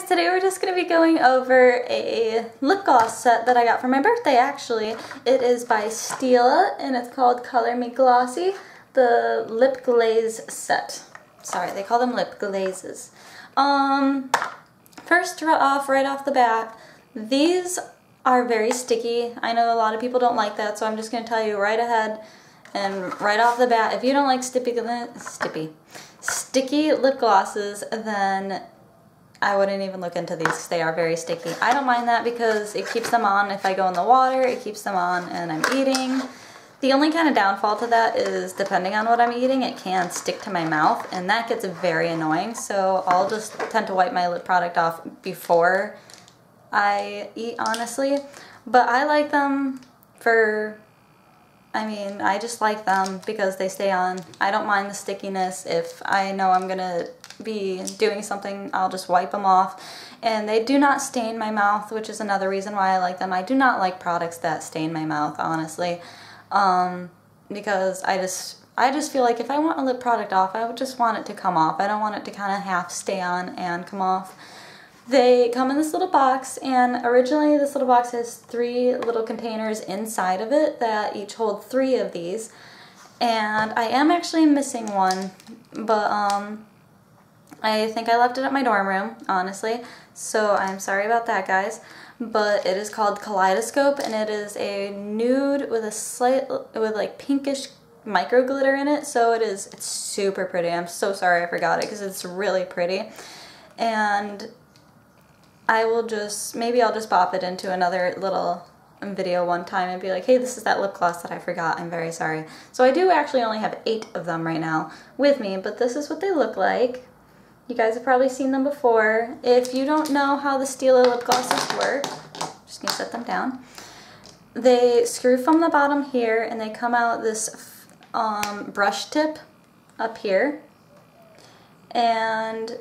today we're just going to be going over a lip gloss set that I got for my birthday actually. It is by Stila and it's called Color Me Glossy, the lip glaze set. Sorry, they call them lip glazes. First off, right off the bat, these are very sticky. I know a lot of people don't like that, so I'm just going to tell you right ahead and right off the bat, if you don't like sticky lip glosses, then I wouldn't even look into these because they are very sticky. I don't mind that because it keeps them on if I go in the water, it keeps them on and I'm eating. The only kind of downfall to that is depending on what I'm eating, it can stick to my mouth and that gets very annoying. So I'll just tend to wipe my lip product off before I eat, honestly. But I like them I just like them because they stay on. I don't mind the stickiness. If I know I'm gonna be doing something, I'll just wipe them off. And they do not stain my mouth, which is another reason why I like them. I do not like products that stain my mouth, honestly. Because I just feel like if I want a lip product off, I would just want it to come off. I don't want it to kind of half stay on and come off. They come in this little box, and originally this little box has 3 little containers inside of it that each hold 3 of these. And I am actually missing one, but I think I left it at my dorm room, honestly. So I'm sorry about that, guys. But it is called Kaleidoscope, and it is a nude with like pinkish micro glitter in it. So it's super pretty. I'm so sorry I forgot it because it's really pretty. And maybe I'll just pop it into another little video one time and be like, hey, this is that lip gloss that I forgot. I'm very sorry. So I do actually only have 8 of them right now with me, but this is what they look like. You guys have probably seen them before. If you don't know how the Stila lip glosses work, just gonna set them down. They screw from the bottom here and they come out this brush tip up here. And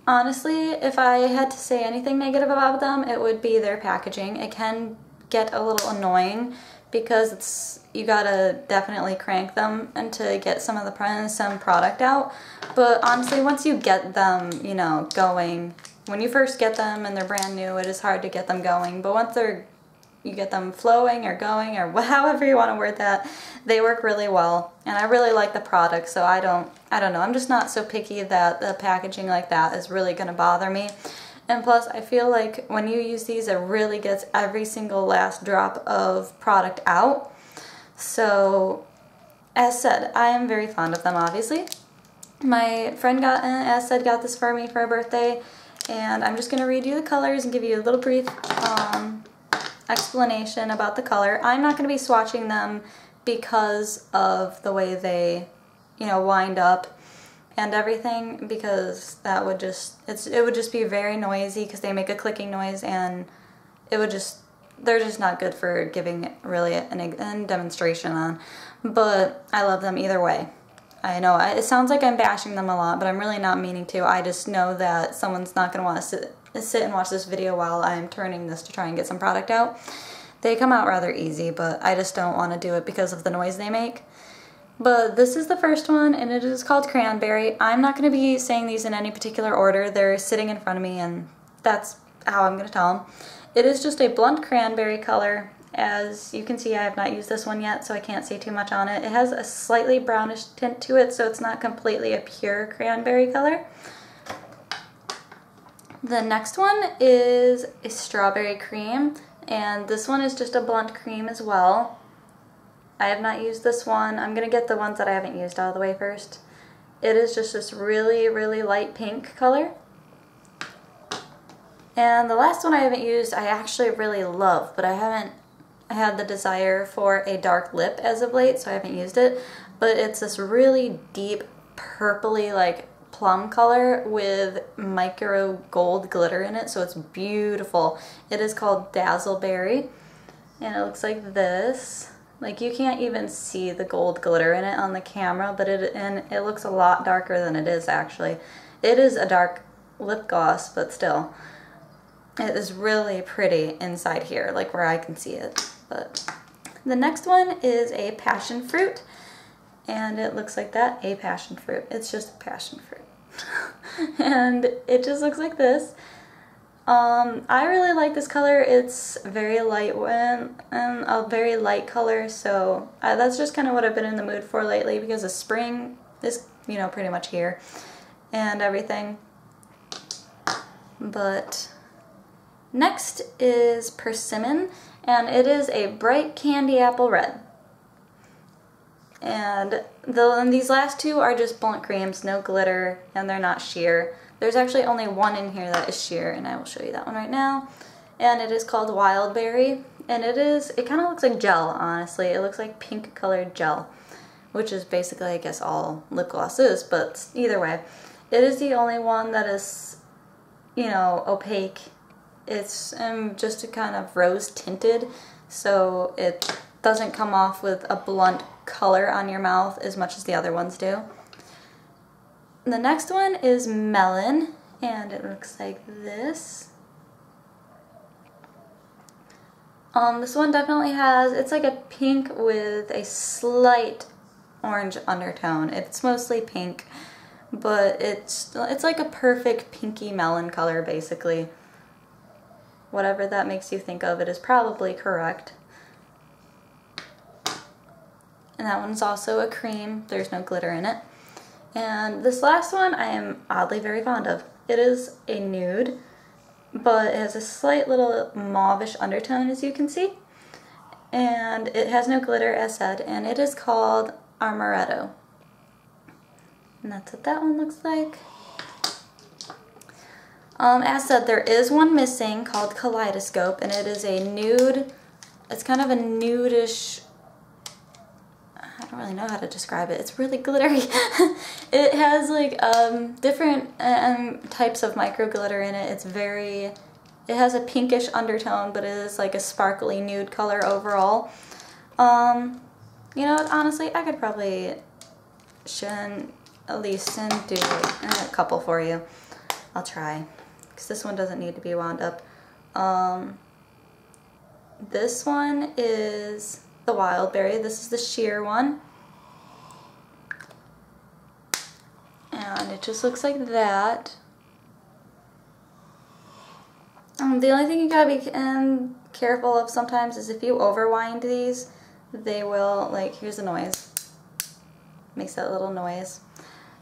honestly, if I had to say anything negative about them, it would be their packaging. It can get a little annoying because you gotta definitely crank them and to get some product out. But honestly, once you get them, you know, going, when you first get them and they're brand new, it is hard to get them going. But once you get them flowing or going or however you want to word that, they work really well. And I really like the product, so I don't know. I'm just not so picky that the packaging like that is really going to bother me. And plus, I feel like when you use these, it really gets every single last drop of product out. So, as said, I am very fond of them, obviously. My friend got this for me for a birthday, and I'm just going to read you the colors and give you a little brief explanation about the color. I'm not going to be swatching them because of the way they, you know, wind up and everything, because that would it would just be very noisy because they make a clicking noise, and they're just not good for giving really a demonstration on. But I love them either way. I know it sounds like I'm bashing them a lot, but I'm really not meaning to. I just know that someone's not going to want to sit and watch this video while I'm turning this to try and get some product out. They come out rather easy, but I just don't want to do it because of the noise they make. But this is the first one, and it is called Cranberry. I'm not going to be saying these in any particular order. They're sitting in front of me, and that's how I'm going to tell them. It is just a blunt cranberry color. As you can see, I have not used this one yet, so I can't say too much on it. It has a slightly brownish tint to it, so it's not completely a pure cranberry color. The next one is a strawberry cream, and this one is just a blunt cream as well. I have not used this one. I'm going to get the ones that I haven't used out of the way first. It is just this really, really light pink color. And the last one I haven't used, I actually really love, but I haven't had the desire for a dark lip as of late, so I haven't used it. But it's this really deep purpley, like, plum color with micro gold glitter in it, so it's beautiful. It is called Dazzleberry, and it looks like this. Like, you can't even see the gold glitter in it on the camera, but it looks a lot darker than it is actually. It is a dark lip gloss, but still. It is really pretty inside here, like where I can see it. But the next one is a passion fruit, and it looks like that, a passion fruit. It's just a passion fruit. and it just looks like this. I really like this color. It's very light and a very light color, so that's just kind of what I've been in the mood for lately because the spring is, you know, pretty much here and everything. But next is Persimmon, and it is a bright candy apple red. And these last two are just blunt creams, no glitter, and they're not sheer. There's actually only one in here that is sheer, and I will show you that one right now. And it is called Wildberry, and it kind of looks like gel, honestly. It looks like pink colored gel, which is basically, I guess, all lip gloss is, but either way. It is the only one that is, you know, opaque. It's just a kind of rose tinted, so it doesn't come off with a blunt color on your mouth as much as the other ones do. The next one is Melon, and it looks like this. This one definitely has, it's like a pink with a slight orange undertone. It's mostly pink, but it's like a perfect pinky melon color, basically. Whatever that makes you think of, it is probably correct. And that one's also a cream. There's no glitter in it. And this last one I am oddly very fond of. It is a nude, but it has a slight little mauvish undertone, as you can see. And it has no glitter, as said, and it is called Amaretto. And that's what that one looks like. As said, there is one missing called Kaleidoscope, and it is a nude. It's kind of a nudish, I don't really know how to describe it. It's really glittery. It has like different types of micro glitter in it. It has a pinkish undertone, but it is like a sparkly nude color overall. You know, honestly, I could probably at least do a couple for you. I'll try, because this one doesn't need to be wound up. This one is the Wildberry. This is the sheer one. And it just looks like that. The only thing you gotta be careful of sometimes is if you overwind these, they will, like, here's the noise. Makes that little noise.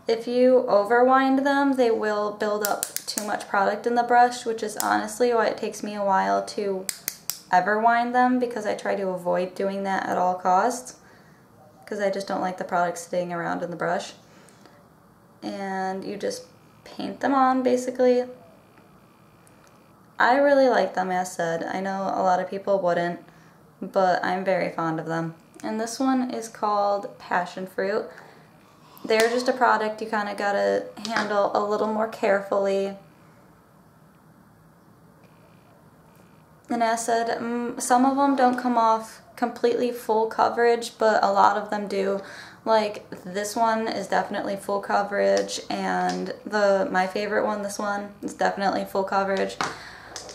If you overwind them, they will build up too much product in the brush, which is honestly why it takes me a while to ever wind them, because I try to avoid doing that at all costs, because I just don't like the product sitting around in the brush. And you just paint them on, basically. I really like them, as said. I know a lot of people wouldn't, but I'm very fond of them. And this one is called Passion Fruit. They're just a product you kind of gotta handle a little more carefully. And as said, some of them don't come off completely full coverage, but a lot of them do. Like this one is definitely full coverage, and my favorite one, this one, is definitely full coverage.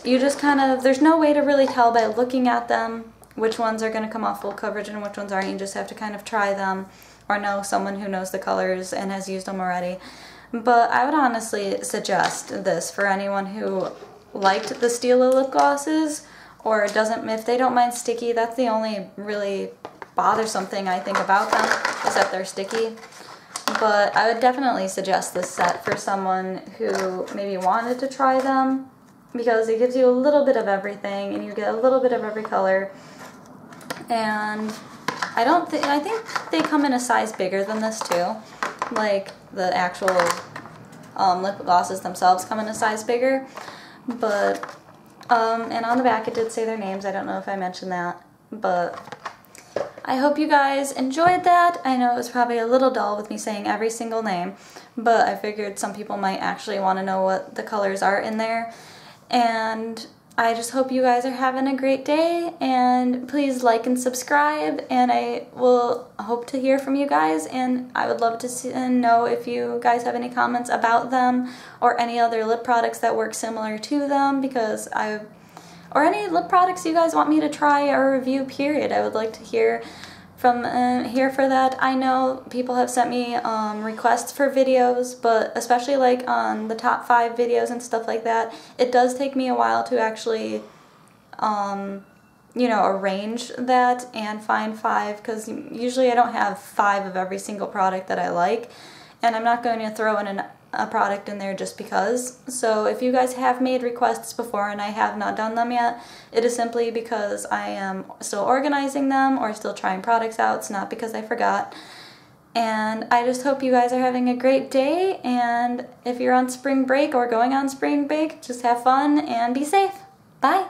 You just kind of, there's no way to really tell by looking at them which ones are going to come off full coverage and which ones aren't. You just have to kind of try them, or know someone who knows the colors and has used them already. But I would honestly suggest this for anyone who liked the Stila lip glosses, or if they don't mind sticky. That's the only really bothersome thing I think about them, is that they're sticky. But I would definitely suggest this set for someone who maybe wanted to try them, because it gives you a little bit of everything and you get a little bit of every color. And I think they come in a size bigger than this too. Like the actual lip glosses themselves come in a size bigger. But and on the back it did say their names. I don't know if I mentioned that, but I hope you guys enjoyed that. I know it was probably a little dull with me saying every single name, but I figured some people might actually want to know what the colors are in there. And I just hope you guys are having a great day, and please like and subscribe, and I will hope to hear from you guys, and I would love to know if you guys have any comments about them or any other lip products that work similar to them, because or any lip products you guys want me to try or review, period. I would like to hear from here for that. I know people have sent me requests for videos, but especially like on the top 5 videos and stuff like that, it does take me a while to actually you know, arrange that and find 5, because usually I don't have 5 of every single product that I like, and I'm not going to throw in a product in there just because. So if you guys have made requests before and I have not done them yet, it is simply because I am still organizing them or still trying products out. It's not because I forgot. And I just hope you guys are having a great day, and if you're on spring break or going on spring break, just have fun and be safe. Bye!